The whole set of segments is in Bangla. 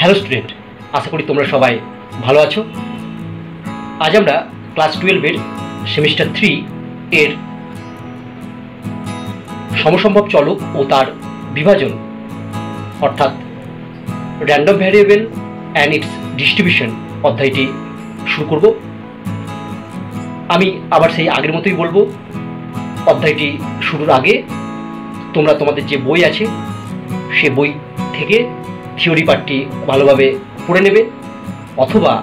হ্যালো স্টুডেন্ট, আশা করি তোমরা সবাই ভালো আছো। আজ আমরা ক্লাস 12-এর সেমিস্টার 3 এর সমসম্ভব চলক ও তার বিভাজন অর্থাৎ random variable and its distribution অধ্যায়টি শুরু করব। আমি আবার সেই আগের মতোই বলবো, অধ্যায়টি শুরুর আগে তোমরা তোমাদের যে বই আছে সে বই থেকে থিওরি পার্টটি ভালোভাবে পড়ে নেবে, অথবা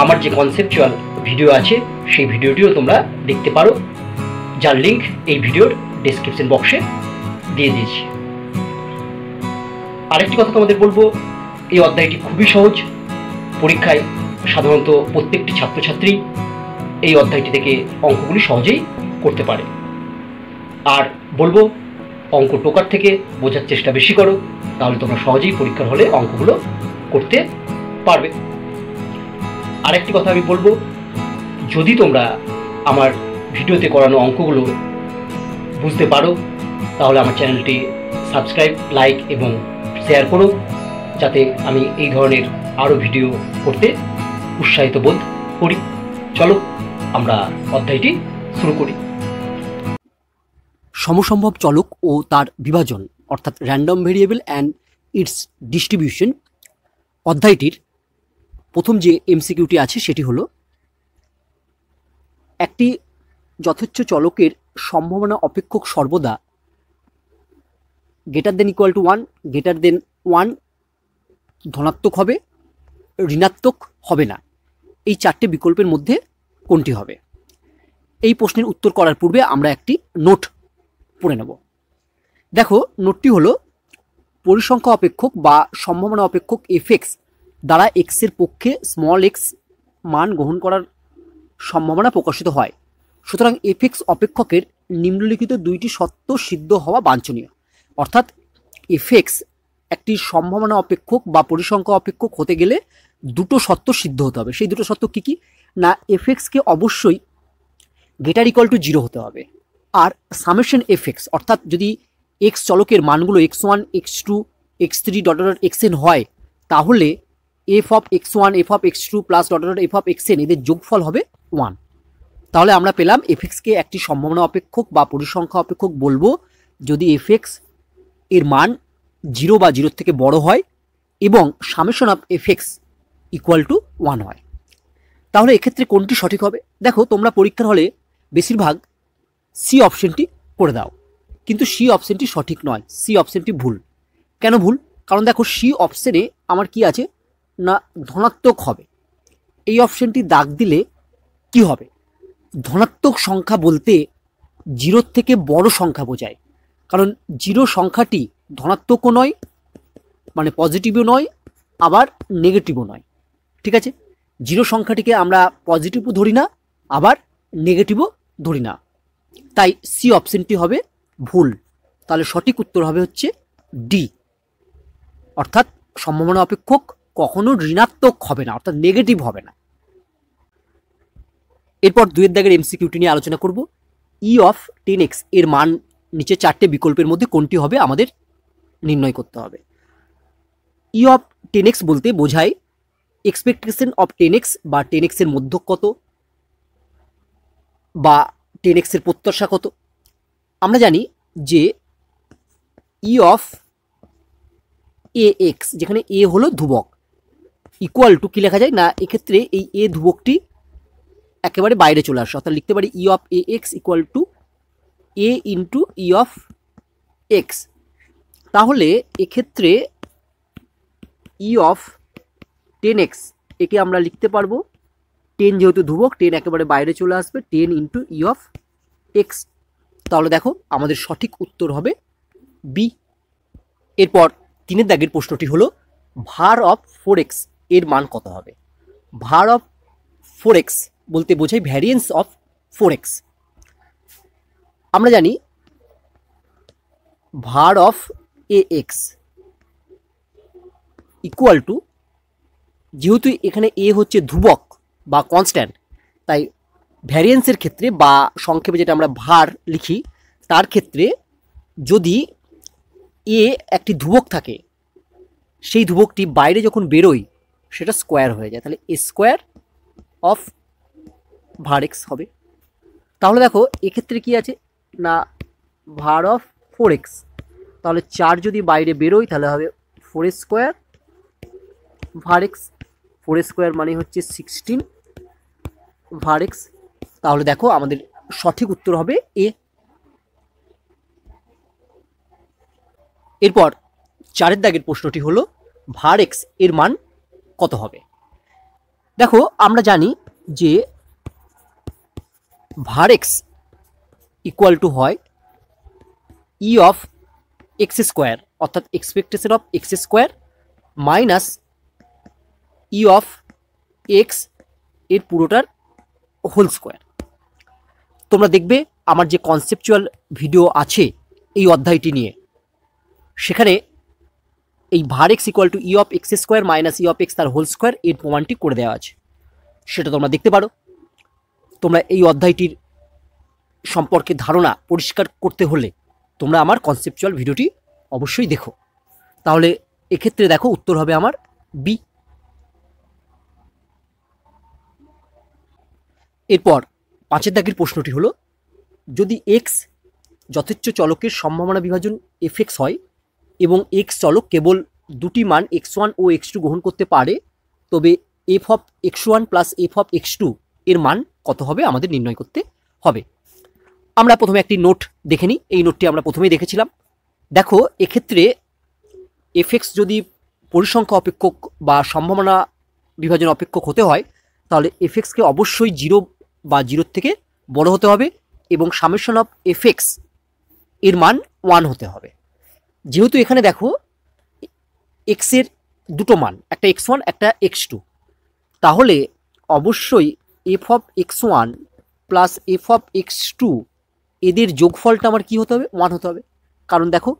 আমার যে কনসেপচুয়াল ভিডিও আছে সেই ভিডিওটিও তোমরা দেখতে পারো, যার লিঙ্ক এই ভিডিওর ডেসক্রিপশন বক্সে দিয়ে দিয়েছি। আরেকটি কথা তোমাদের বলবো, এই অধ্যায়টি খুবই সহজ। পরীক্ষায় সাধারণত প্রত্যেকটি ছাত্রছাত্রী এই অধ্যায়টি থেকে অঙ্কগুলি সহজেই করতে পারে। আর বলবো, অঙ্ক টোকার থেকে বোঝার চেষ্টা বেশি করো, তাহলে তোমরা সহজেই পরীক্ষার হলে অঙ্কগুলো করতে পারবে। আরেকটি কথা আমি বলবো, যদি তোমরা আমার ভিডিওতে করানো অঙ্কগুলো বুঝতে পারো তাহলে আমার চ্যানেলটি সাবস্ক্রাইব, লাইক এবং শেয়ার করো, যাতে আমি এই ধরনের আরও ভিডিও করতে উৎসাহিত বোধ করি। চলো আমরা অধ্যায়টি শুরু করি। সমসম্ভব চলক ও তার বিভাজন অর্থাৎ random variable and its distribution অধ্যায়টির প্রথম যে এমসিকিউটি আছে সেটি হলো, একটি যথেচ্ছ চলকের সম্ভাবনা অপেক্ষক সর্বদা greater than equal to 1, greater than 1, ধনাত্মক হবে, ঋণাত্মক হবে না। এই চারটে বিকল্পের মধ্যে কোনটি হবে? এই প্রশ্নের উত্তর করার পূর্বে আমরা একটি নোট পড়ে নেব। দেখো, নোটটি হলো, পরিসংখ্যা অপেক্ষক বা সম্ভাবনা অপেক্ষক এফএক্স দ্বারা এক্সের পক্ষে স্মল এক্স মান গ্রহণ করার সম্ভাবনা প্রকাশিত হয়। সুতরাং এফএক্স অপেক্ষকের নিম্নলিখিত দুইটি সত্য সিদ্ধ হওয়া বাঞ্ছনীয়। অর্থাৎ এফএক্স একটি সম্ভাবনা অপেক্ষক বা পরিসংখ্যা অপেক্ষক হতে গেলে দুটো সত্য সিদ্ধ হতে হবে। সেই দুটো সত্য কী কী? না, এফএক্সকে অবশ্যই গ্রেটার ইকুয়াল টু 0 হতে হবে। আর সামেশন এফএক্স অর্থাৎ যদি এক্স চলকের মানগুলো x1, x2, x3 dot dot xn হয়, তাহলে F of x1, F of x2 plus dot dot F of xn এদের যোগফল হবে 1। তাহলে আমরা পেলাম এফএক্সকে একটি সম্ভাবনা অপেক্ষক বা পরিসংখ্যা অপেক্ষক বলবো যদি এফএক্স এর মান 0 বা 0 থেকে বড় হয় এবং summation of FX equal to 1 হয়। তাহলে এক্ষেত্রে কোনটি সঠিক হবে? দেখো, তোমরা পরীক্ষার হলে বেশিরভাগ সি অপশনটি করে দাও, কিন্তু সি অপশনটি সঠিক নয়, সি অপশনটি ভুল। কেন ভুল? কারণ দেখো, সি অপশনে আমার কি আছে না ধনাত্মক হবে। এই অপশনটি দাগ দিলে কি হবে? ধনাত্মক সংখ্যা বলতে 0 থেকে বড় সংখ্যা বোঝায়, কারণ 0 সংখ্যাটি ধনাত্মকও নয়, মানে পজিটিভও নয়, আবার নেগেটিভও নয়। ঠিক আছে, 0 সংখ্যাটিকে আমরা পজিটিভও ধরি না, আবার নেগেটিভও ধরি না। তাই সি অপশনটি হবে ভুল। তাহলে সঠিক উত্তর হবে হচ্ছে ডি, অর্থাৎ সম্ভাবনা অপেক্ষক কখনো ঋণাত্মক হবে না, অর্থাৎ নেগেটিভ হবে না। এরপর 2 দাগের এমসিকিউটি নিয়ে আলোচনা করব। ই অফ 10x এর মান নিচে চারটে বিকল্পের মধ্যে কোনটি হবে আমাদের নির্ণয় করতে হবে। ই অফ 10x বলতে বোঝায় এক্সপেকটেশন অফ 10x বা 10x এর মধ্যক কত বা 10x এর প্রত্যাশা কত। আমরা জানি যে ই অফ এ এক্স, যেখানে এ হলো ধ্রুবক, ইকুয়াল টু কি লেখা যায় না, এক্ষেত্রে এই এ ধ্রুবকটি একেবারে বাইরে চলে আসে, অর্থাৎ লিখতে পারি ই of A x equal to A into E of x. তাহলে এক্ষেত্রে ই অফ 10x একে আমরা লিখতে পারবো 10 যেহেতু ধ্রুবক, 10 একেবারে বাইরে চলে আসবে, 10 ইন্টু ই অফ এক্স। তাহলে দেখো আমাদের সঠিক উত্তর হবে বি। এরপর 3 দাগের প্রশ্নটি হলো, ভার অফ 4x এর মান কত হবে? ভার অফ 4x বলতে বোঝায় ভ্যারিয়েন্স অফ 4x। আমরা জানি ভার of A x equal to, যেহেতু এখানে এ হচ্ছে ধ্রুবক বা কনস্ট্যান্ট, তাই ভ্যারিয়েন্সের ক্ষেত্রে বা সংক্ষেপে যেটা আমরা ভার লিখি, তার ক্ষেত্রে যদি এ একটি ধ্রুবক থাকে সেই ধ্রুবকটি বাইরে যখন বেরোয় সেটা স্কোয়ার হয়ে যায়, তাহলে এ স্কোয়ার অফ var x হবে। তাহলে দেখো এক্ষেত্রে কি আছে না var অফ 4x, তাহলে 4 যদি বাইরে বেরোয় তাহলে হবে 4 স্কোয়ার var x, 4 স্কোয়ার মানে হচ্ছে 16 var x। তাহলে দেখো আমাদের সঠিক উত্তর হবে এ। এরপর 4 দাগের প্রশ্নটি হলো var x এর মান কত হবে। দেখো আমরা জানি যে var x ইকুয়াল টু হয় ই অফ এক্স স্কোয়ার, অর্থাৎ expectation of x square minus E of x এর পুরোটার হোল স্কোয়ার। তোমরা দেখবে আমার যে কনসেপচুয়াল ভিডিও আছে এই অধ্যায়টি নিয়ে, সেখানে এই var x equal to E of x square minus E of x তার হোল স্কোয়ার এর প্রমাণটি করে দেওয়া আছে, সেটা তোমরা দেখতে পারো। তোমরা এই অধ্যায়টির সম্পর্কে ধারণা পরিষ্কার করতে হলে তোমরা আমার কনসেপচুয়াল ভিডিওটি অবশ্যই দেখো। তাহলে এক্ষেত্রে দেখো উত্তর হবে আমার বি। এরপর 5 দাগের প্রশ্নটি হলো যদি এক্স যথেচ্ছ চলকের সম্ভাবনা বিভাজন fx হয় এবং এক্স চলক কেবল দুটি মান x1 ও x2 গ্রহণ করতে পারে, তবে f of x1 plus f of x2 এর মান কত হবে আমাদের নির্ণয় করতে হবে। আমরা প্রথমে একটি নোট দেখে নিই, এই নোটটি আমরা প্রথমেই দেখেছিলাম। দেখো এক্ষেত্রে fx যদি পরিসংখ্যা অপেক্ষক বা সম্ভাবনা বিভাজন অপেক্ষক হতে হয় তাহলে fxকে অবশ্যই 0 বা 0 থেকে বড় হতে হবে এবং সামেশন অফ fx এর মান 1 হতে হবে। যেহেতু এখানে দেখো x এর দুটো মান, একটা x1 একটা x2, তাহলে অবশ্যই f of x1 plus f of x2 এদের যোগফলটা আমার কি হতে হবে 1 হতে হবে। কারণ দেখো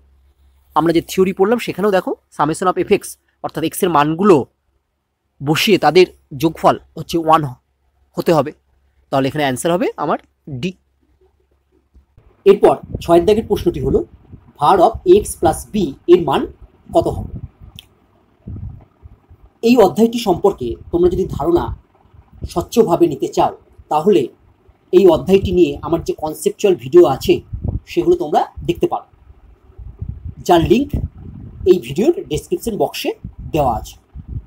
আমরা যে থিওরি পড়লাম সেখানেও দেখো সামেশন অফ fx অর্থাৎ x এর মানগুলো বসিয়ে তাদের যোগফল হচ্ছে 1 হতে হবে। তাহলে এখানে অ্যান্সার হবে আমার ডি। এরপর 6 দাগের প্রশ্নটি হলো var of x plus B এর মান কত হবে। এই অধ্যায়টি সম্পর্কে তোমরা যদি ধারণা স্বচ্ছভাবে নিতে চাও তাহলে এই অধ্যায়টি নিয়ে আমার যে কনসেপচুয়াল ভিডিও আছে সেগুলো তোমরা দেখতে পারো, যার লিঙ্ক এই ভিডিওর ডেসক্রিপশন বক্সে দেওয়া আছে।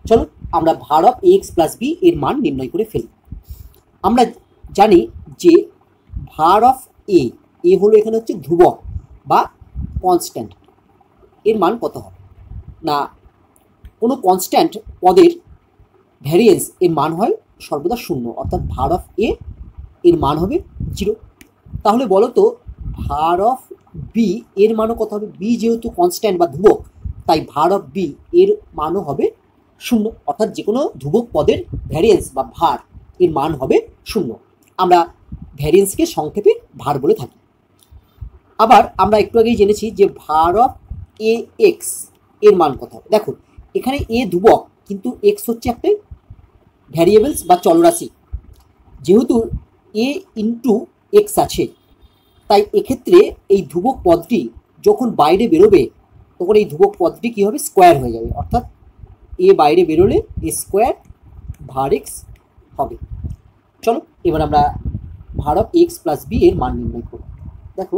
চলো আমরা var of x plus B এর মান নির্ণয় করে ফেলি। আমরা জানি যে var অফ এ হলো এখানে হচ্ছে ধ্রুবক বা কনস্ট্যান্ট, এর মান কত হবে না কোনো কনস্ট্যান্ট পদের ভ্যারিয়েন্স এর মান হয় সর্বদা 0, অর্থাৎ var অফ এ এর মান হবে 0। তাহলে বলো তো var অফ বি এর মানও কত হবে। বি যেহেতু কনস্ট্যান্ট বা ধ্রুবক তাই var অফ বি এর মানও হবে 0, অর্থাৎ যে কোনো ধ্রুবক পদের ভ্যারিয়েন্স বা var এর মান হবে 0। আমরা ভ্যারিয়েন্সকে সংক্ষেপে var বলে থাকি। আবার আমরা একটু আগেই জেনেছি যে var অফ এ এক্স এর মান কত হবে। দেখো এখানে এ ধ্রুবক কিন্তু এক্স হচ্ছে একটা ভ্যারিয়েবলস বা চলরাশি, যেহেতু এ ইন্টু এক্স আছে তাই এক্ষেত্রে এই ধ্রুবক পদটি যখন বাইরে বেরোবে তখন এই ধ্রুবক পদটি কী হবে স্কোয়ার হয়ে যাবে, অর্থাৎ এ বাইরে বেরোলে এ স্কোয়ার var x হবে। চলো এবার আমরা var of X plus B এর মান নির্ণয় করব। দেখো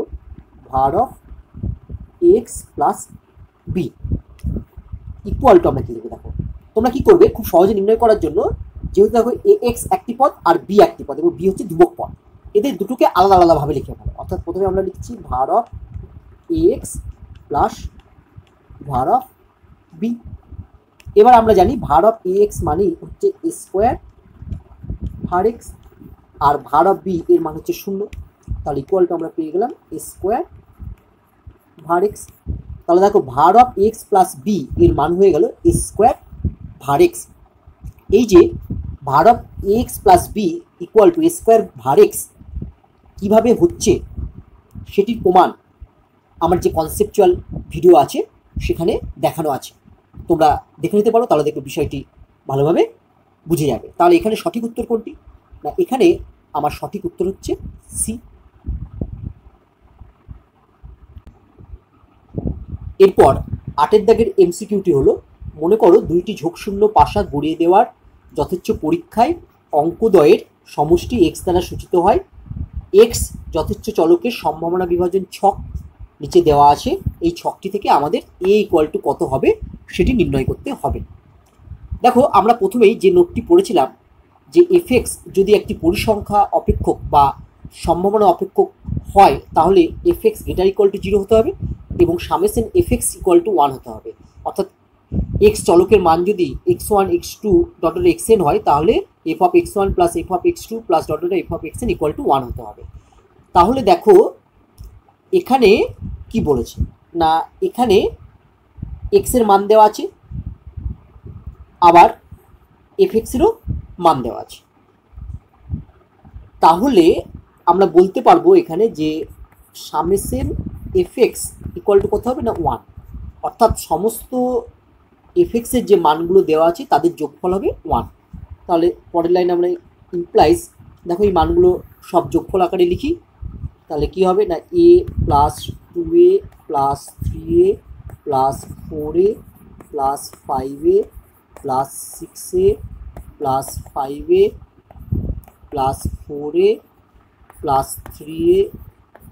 var of X plus B equal to আমরা কী লিখবো। দেখো তোমরা কী করবে খুব সহজে নির্ণয় করার জন্য, যেহেতু দেখো এ এক্স একটি পদ আর বি একটি পদ এবং বি হচ্ছে ধ্রুবক পদ, এদের দুটোকে আলাদা আলাদাভাবে লিখে ফেলো। অর্থাৎ প্রথমে আমরা লিখছি var of X plus var of B. এবার আমরা জানি var অফ এক্স মানে হচ্ছে এ স্কোয়ার var x আর var অফ বি এর মান হচ্ছে 0, তাহলে ইকুয়াল টু আমরা পেয়ে গেলাম এ স্কোয়ার var x। তাহলে দেখো var of X plus B এর মান হয়ে গেল এ স্কোয়ার var x। এই যে var of X plus B equal to A square var x কীভাবে হচ্ছে সেটির প্রমাণ আমার যে কনসেপচুয়াল ভিডিও আছে সেখানে দেখানো আছে, তোমরা দেখে নিতে পারো, তাহলে দেখবে বিষয়টি ভালোভাবে বুঝে যাবে। তাহলে এখানে সঠিক উত্তর কোনটি না, এখানে আমার সঠিক উত্তর হচ্ছে সি। এরপর 8 দাগের এমসিকিউটি হলো মনে করো দুইটি ঝোঁকশূন্য পাশা গড়িয়ে দেওয়ার যথেচ্ছ পরীক্ষায় অঙ্কদ্বয়ের সমষ্টি এক্স দ্বারা সূচিত হয়। এক্স যথেচ্ছ চলকের সম্ভাবনা বিভাজন ছক নিচে দেওয়া আছে। এই ছকটি থেকে আমাদের এ ইকুয়াল টু কত হবে সেটি নির্ণয় করতে হবে। দেখো আমরা প্রথমেই যে নোটটি পড়েছিলাম যে এফ এক্স যদি একটি পরিসংখ্যা অপেক্ষক বা সম্ভাবনা অপেক্ষক হয় তাহলে F x greater equal to 0 হতে হবে এবং summation F x equal to 1 হতে হবে। অর্থাৎ এক্স চলকের মান যদি x1 x2 dot dot xn হয় তাহলে F of x1 plus F of x2 plus dot dot F of xn equal to 1 হতে হবে। তাহলে দেখো এখানে কি বলেছে না, এখানে এক্স এর মান দেওয়া আছে, আবার এফ এক্সেরও মান দেওয়া আছে। তাহলে আমরা বলতে পারবো এখানে যে summation F x equal to কত হবে না 1, অর্থাৎ সমস্ত এফ এক্সের যে মানগুলো দেওয়া আছে তাদের যোগফল হবে 1। তাহলে পরের লাইনে আমরা ইমপ্লাইজ, দেখো এই মানগুলো সব যোগফল আকারে লিখি, তাহলে কি হবে না A plus 2a plus 3a plus 4a plus 5a plus 6a plus 5a plus 4a plus 3a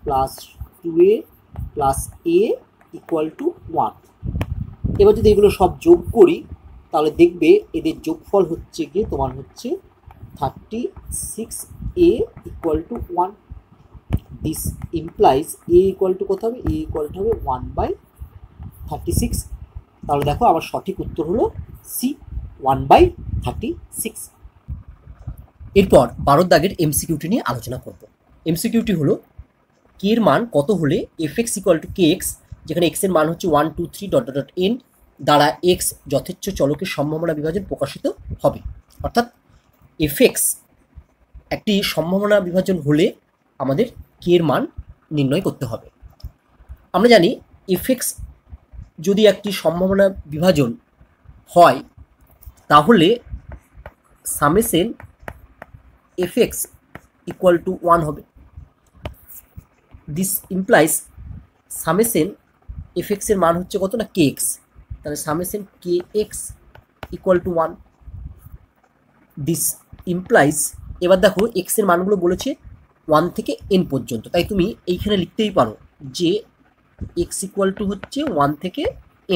plus 2a plus a equal to 1। এবার যদি এগুলো সব যোগ করি তাহলে দেখবে এদের যোগফল হচ্ছে গিয়ে তোমার হচ্ছে 36a equal to 1। This implies a equal two কত হবে, a ইকুয়াল টু হবে 1/36। তাহলে দেখো আমার সঠিক উত্তর হলো সি, 1/36। এরপর 12 দাগের এমসিকিউটি নিয়ে আলোচনা করব। এমসিকিউটি হলো কে এর মান কত হলে F x equal to K x, যেখানে এক্স এর মান হচ্ছে 1 2 3 ডট ডট এন দ্বারা এক্স যথেচ্ছ চলকের সম্ভাবনা বিভাজন প্রকাশিত হবে। অর্থাৎ এফ এক্স একটি সম্ভাবনা বিভাজন হলে আমাদের কে এর মান নির্ণয় করতে হবে। আমরা জানি এফ এক্স যদি একটি সম্ভাবনা বিভাজন হয় তাহলে summation F x equal to 1 হবে। This implies summation F x এর মান হচ্ছে কত না কে এক্স, তাহলে summation K x equal to 1। This implies, এবার দেখো এক্স এর মানগুলো বলেছে 1 থেকে n পর্যন্ত, তাই তুমি এইখানে লিখতেই পারো যে এক্স ইকুয়াল টু হচ্ছে 1 থেকে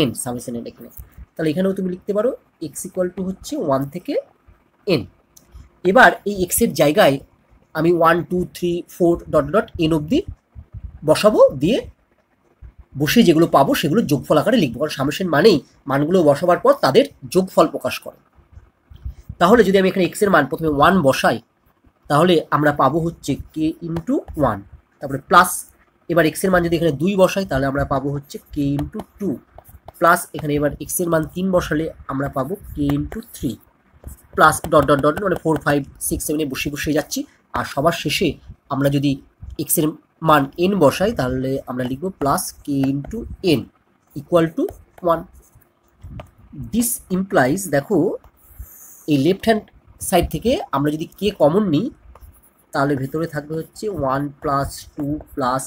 n সামেশন এর এখানে, তাহলে এখানেও তুমি লিখতে পারো এক্স ইকুয়াল টু হচ্ছে 1 থেকে n। এবার এই এক্সের জায়গায় আমি 1 2 3 4 ডট ডট n অবধি বসাবো, দিয়ে বসে যেগুলো পাবো সেগুলো যোগফল আকারে লিখবো, কারণ সামেশন মানেই মানগুলো বসাবার পর তাদের যোগফল প্রকাশ করে। তাহলে যদি আমি এখানে এক্স এর মান প্রথমে 1 বসাই তাহলে আমরা পাবো হচ্ছে কে ইন্টু 1, তারপরে প্লাস এবার এক্স এর মান যদি এখানে 2 বসাই তাহলে আমরা পাবো হচ্ছে কে ইন্টু 2, প্লাস এখানে এবার এক্স এর মান 3 বসালে আমরা পাবো K into 3, plus dot dot dot মানে 4 5 6 7 বসে যাচ্ছি। আর সবার শেষে আমরা যদি এক্স এর মান n বসাই তাহলে আমরা লিখব plus K into n equal to 1। This implies, দেখো এই লেফট হ্যান্ড সাইড থেকে আমরা যদি কে কমন নিই তাহলে ভেতরে থাকবে হচ্ছে 1 plus 2 plus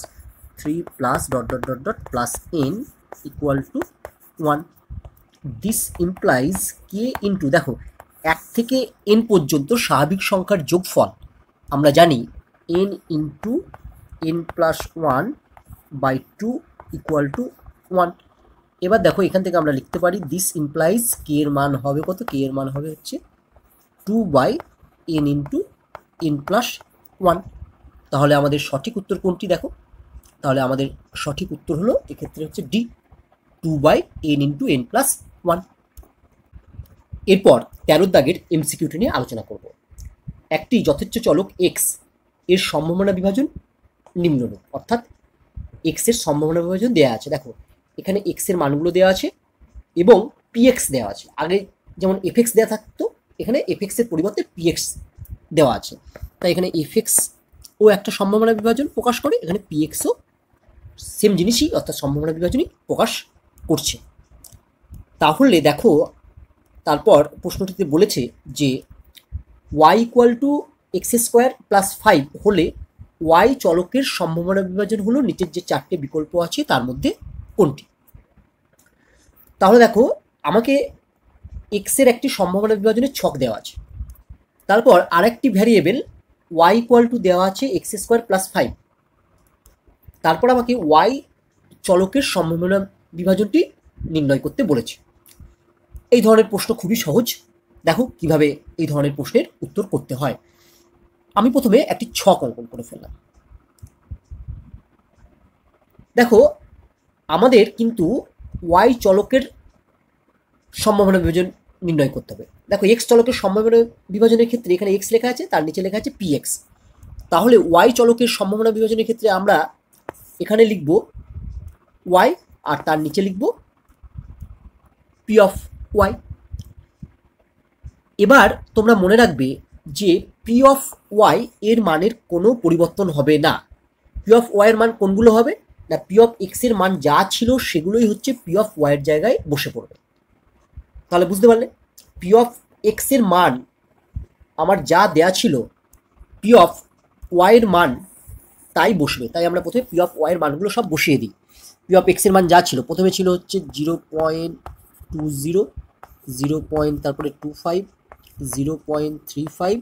3 plus dot dot dot dot plus n equal to 1। This implies K into, দেখো 1 থেকে n পর্যন্ত স্বাভাবিক সংখ্যার যোগফল আমরা জানি n into n plus 1/2 equal to 1। এবার দেখো এখান থেকে আমরা লিখতে পারি দিস ইমপ্লাইজ কে এর মান হবে কত, কে এর মান হবে হচ্ছে 2/n ইন্টু n প্লাস 1। তাহলে আমাদের সঠিক উত্তর কোনটি দেখো, তাহলে আমাদের সঠিক উত্তর হলো এক্ষেত্রে হচ্ছে D, 2/n into n plus 1। এরপর 13 দাগের এমসিকিউটি নিয়ে আলোচনা করব। একটি যথেচ্ছ চলক এক্স এর সম্ভাবনা বিভাজন নিম্নরূপ, অর্থাৎ এক্স এর সম্ভাবনা বিভাজন দেওয়া আছে। দেখো এখানে এক্স এর মানগুলো দেওয়া আছে এবং পিএক্স দেওয়া আছে। আগে যেমন এফএক্স দেওয়া থাকতো, এখানে এফএক্স এর পরিবর্তে পিএক্স দেওয়া আছে, তাই এখানে এফএক্স ও একটা সম্ভাবনা বিভাজন প্রকাশ করে, এখানে পিএক্সও সেম জিনিসই অর্থাৎ সম্ভাবনা বিভাজনই প্রকাশ করছে। তাহলে দেখো তারপর প্রশ্নটিতে বলেছে যে y equal to X square plus 5 হলে y চলকের সম্ভাবনা বিভাজন হলো নিচের যে 4টে বিকল্প আছে তার মধ্যে কোনটি। তাহলে দেখো আমাকে এক্সের একটি সম্ভাবনা বিভাজনের ছক দেওয়া আছে, তারপর আরেকটি ভ্যারিয়েবল ওয়াই ইকুয়াল টু দেওয়া আছে এক্স স্কোয়ার প্লাস 5, তারপর আমাকে ওয়াই চলকের সম্ভাবনা বিভাজনটি নির্ণয় করতে বলেছে। এই ধরনের প্রশ্ন খুবই সহজ। দেখো কিভাবে এই ধরনের প্রশ্নের উত্তর করতে হয়। আমি প্রথমে একটি ছক অঙ্কন করে ফেললাম। দেখো আমাদের কিন্তু ওয়াই চলকের সম্ভাবনা বিভাজন নির্ণয় করতে হবে। দেখো এক্স চলকের সম্ভাবনা বিভাজনের ক্ষেত্রে এখানে এক্স লেখা আছে, তার নিচে লেখা আছে পি এক্স। তাহলে ওয়াই চলকের সম্ভাবনা বিভাজনের ক্ষেত্রে আমরা এখানে লিখব ওয়াই আর তার নিচে লিখব পি অফ ওয়াই। এবার তোমরা মনে রাখবে যে পি অফ ওয়াই এর মানের কোনো পরিবর্তন হবে না। পি অফ ওয়াই এর মান কোনগুলো হবে না, পি অফ এক্স এর মান যা ছিল সেগুলোই হচ্ছে পি অফ ওয়াই এর জায়গায় বসে পড়বে। তাহলে বুঝতে পারলে পি অফ এক্স এর মান আমার যা দেয়া ছিল পি অফ ওয়াই এর মান তাই বসবে। তাই আমরা প্রথমে পি অফ ওয়াই এর মানগুলো সব বসিয়ে দিই। পি অফ এক্স এর মান যা ছিল প্রথমে ছিল হচ্ছে 0.20, 0. তারপরে 25, 0.35,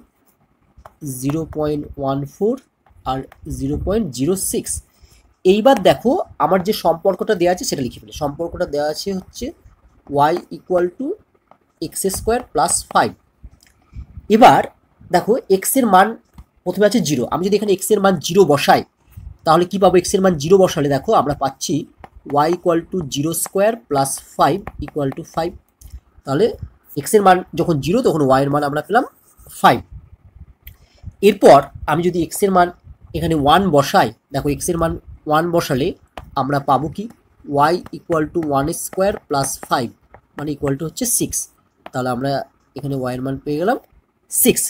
0.14 আর 0.06। এইবার দেখো আমার যে সম্পর্কটা দেওয়া আছে সেটা লিখে ফেলি। সম্পর্কটা দেওয়া আছে হচ্ছে Y equal to X square plus 5। এবার দেখো এক্স এর মান প্রথমে আছে 0। আমি যদি এখানে এক্স এর মান 0 বসাই তাহলে কি পাবো? এক্স এর মান 0 বসালে দেখো আমরা পাচ্ছি Y equal to 0 square plus 5 equal to 5। তাহলে এক্স এর মান যখন 0 তখন ওয়াই এর মান আমরা পেলাম 5। এরপর আমি যদি এক্স এর মান এখানে 1 বসাই, দেখো এক্স এর মান 1 বসালে আমরা পাবো কি Y equal to 1 square plus 5 মানে ইকুয়াল টু হচ্ছে 6। তাহলে আমরা এখানে ওয়াই এর মান পেয়ে গেলাম 6।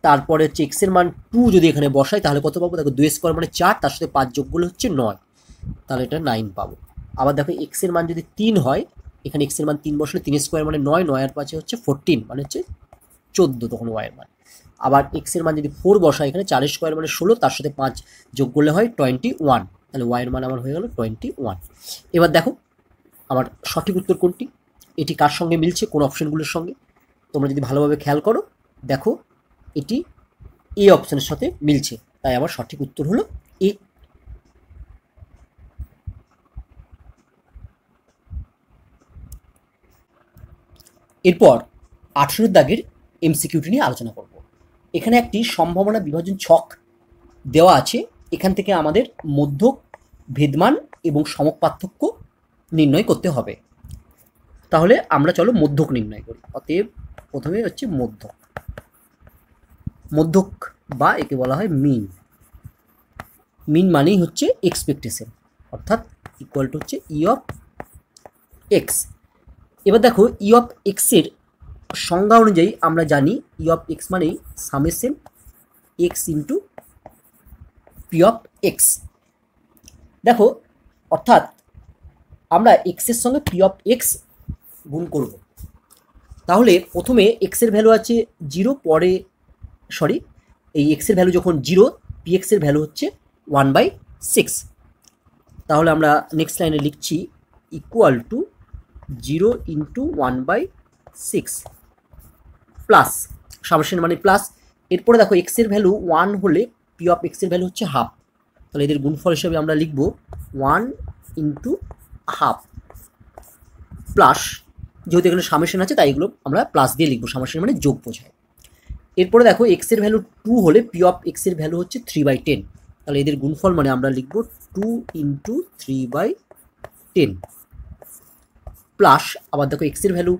তারপরে হচ্ছে এক্স এর মান 2 যদি এখানে বসাই তাহলে কত পাবো? দেখো 2 স্কোয়ার মানে 4, তার সাথে 5 যোগ করলে হচ্ছে 9, তাহলে এটা 9 পাবো। আবার দেখো এক্স এর মান যদি 3 হয়, এখানে এক্স এর মান 3 বসলে 3 স্কোয়ার মানে 9, 9 আর 5 হচ্ছে 14 মানে হচ্ছে 14 তখন ওয়াই এর মান। আবার এক্স এর মান যদি 4 বসাই এখানে 4 স্কোয়ার মানে 16, তার সাথে 5 যোগ করলে হয় 21, তাহলে ওয়াই এর মান আমার হয়ে গেল 21। এবার দেখো আমার সঠিক উত্তর কোনটি, এটি কার সঙ্গে মিলছে, কোন অপশনগুলোর সঙ্গে? তোমরা যদি ভালোভাবে খেয়াল করো দেখো এটি এ অপশনের সাথে মিলছে, তাই আমার সঠিক উত্তর হলো এ। এরপর 18 দাগের এমসিকিউটি নিয়ে আলোচনা করব। এখানে একটি সম্ভাবনা বিভাজন ছক দেওয়া আছে, এখান থেকে আমাদের মধ্যক, ভেদমান এবং সমক পার্থক্য নির্ণয় করতে হবে। তাহলে আমরা চলো মধ্যক নির্ণয় করি। অতএব প্রথমে হচ্ছে মধ্যক। মধ্যক বা একে বলা হয় মিন। মিন মানেই হচ্ছে এক্সপেকটেশন, অর্থাৎ ইকুয়াল টু হচ্ছে ই অফ এক্স। এবার দেখো ই অফ এক্সের সংজ্ঞা অনুযায়ী আমরা জানি ই অফ এক্স মানেই summation x into P of x. দেখো অর্থাৎ আমরা এক্সের সঙ্গে পি অফ এক্স গুণ করব। তাহলে প্রথমে এক্সের ভ্যালু আছে 0, পরে এই এক্সের ভ্যালু যখন 0, পি এক্সের ভ্যালু হচ্ছে 1/6। তাহলে আমরা নেক্সট লাইনে লিখছি equal to 0 into 1/6 plus summation মানে প্লাস। এরপরে দেখো এক্সের ভ্যালু 1 হলে পি অফ এক্সের ভ্যালু হচ্ছে হাফ, তাহলে এদের গুণফল হিসেবে আমরা লিখব 1 ইন্টু হাফ প্লাস, যেহেতু এখানে সামেশন আছে তাই এগুলো আমরা প্লাস দিয়ে লিখবো, সামেশন মানে যোগ বোঝায়। এরপরে দেখো এক্সের ভ্যালু 2 হলে পি অফ এক্সের ভ্যালু হচ্ছে 3/10, তাহলে এদের গুণফল মানে আমরা লিখব 2 ইন্টু 3/10 প্লাস। আবার দেখো এক্সের ভ্যালু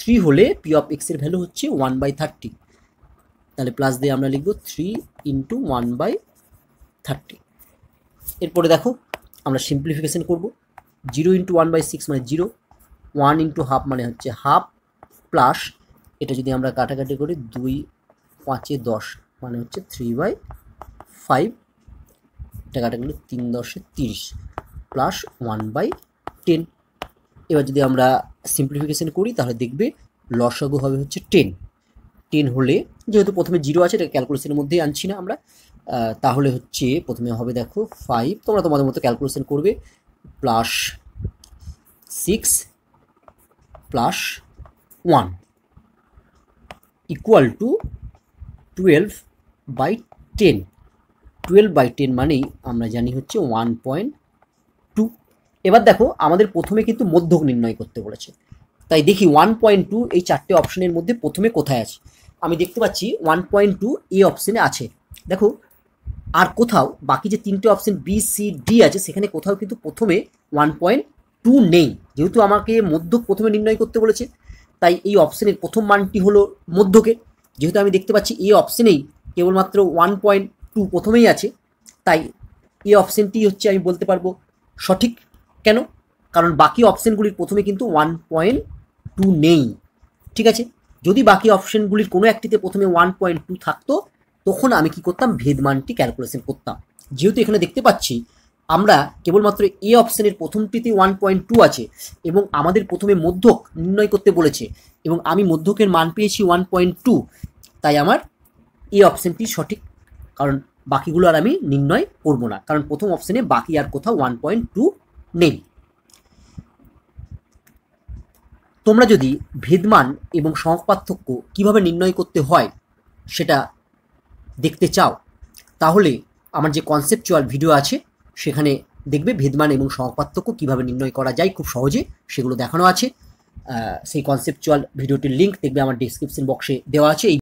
3 হলে পি অফ এক্সের ভ্যালু হচ্ছে 1/30, তাহলে প্লাস দিয়ে আমরা লিখব 3 ইন্টু 1/30। এরপরে দেখো আমরা সিম্পলিফিকেশন করব। 0 ইন্টু 1/6 মানে 0, 1 ইন্টু হাফ মানে হচ্ছে হাফ প্লাস, এটা যদি আমরা কাটাকাটি করি 2 5 10 মানে হচ্ছে 3/5, এটা কাটাকাটি 3 10 30 প্লাস 1/10। এবার যদি আমরা সিম্পলিফিকেশন করি তাহলে দেখবে লসাগু হবে হচ্ছে 10। 10 হলে যেহেতু প্রথমে 0 আছে এটা ক্যালকুলেশনের মধ্যেই আনছি না আমরা, তাহলে হচ্ছে প্রথমে হবে দেখো 5, তোমরা তোমাদের মতো ক্যালকুলেশন করবে, প্লাস 6 প্লাস 1 ইকুয়াল টু 12/10। 12/10 মানেই আমরা জানি হচ্ছে 1.2। এবার দেখো আমাদের প্রথমে কিন্তু মধ্যক নির্ণয় করতে বলেছে, তাই দেখি 1.2 এই চারটে অপশনের মধ্যে প্রথমে কোথায় আছে। আমি দেখতে পাচ্ছি 1.2 এই অপশনে আছে। দেখো আর কোথাও বাকি যে তিনটে অপশন বি সি ডি আছে সেখানে কোথাও কিন্তু প্রথমে 1.2 নেই। যেহেতু আমাকে মধ্যক প্রথমে নির্ণয় করতে বলেছে, তাই এই অপশনের প্রথম মানটি হলো মধ্যকের। যেহেতু আমি দেখতে পাচ্ছি এই অপশনেই কেবলমাত্র 1.2 প্রথমেই আছে, তাই এই অপশনটি হচ্ছে আমি বলতে পারবো সঠিক। কেন? কারণ বাকি অপশনগুলির প্রথমে কিন্তু 1.2 নেই। ঠিক আছে, যদি বাকি অপশনগুলির কোনো একটিতে প্রথমে 1.2 থাকতো তখন আমি কি করতাম, ভেদমানটি ক্যালকুলেশন করতাম। যেহেতু এখানে দেখতে পাচ্ছি আমরা কেবলমাত্র এ অপশনের প্রথমটিতে 1.2 আছে এবং আমাদের প্রথমে মধ্যক নির্ণয় করতে বলেছে এবং আমি মধ্যকের মান পেয়েছি 1.2, তাই আমার এই অপশনটি সঠিক। কারণ বাকিগুলো আর আমি নির্ণয় করব না, কারণ প্রথম অপশনে বাকি আর কোথাও 1.2 নেই। তোমরা যদি ভেদমান এবং সহগ পার্থক্য কীভাবে নির্ণয় করতে হয় সেটা দেখতে চাও, তাহলে আমার যে কনসেপচুয়াল ভিডিও আছে সেখানে দেখবে ভেদমান এবং সহগ পার্থক্য কীভাবে নির্ণয় করা যায় খুব সহজে, সেগুলো দেখানো আছে। সেই কনসেপচুয়াল ভিডিওটির লিঙ্ক দেখবে আমার ডিসক্রিপশন বক্সে দেওয়া আছে।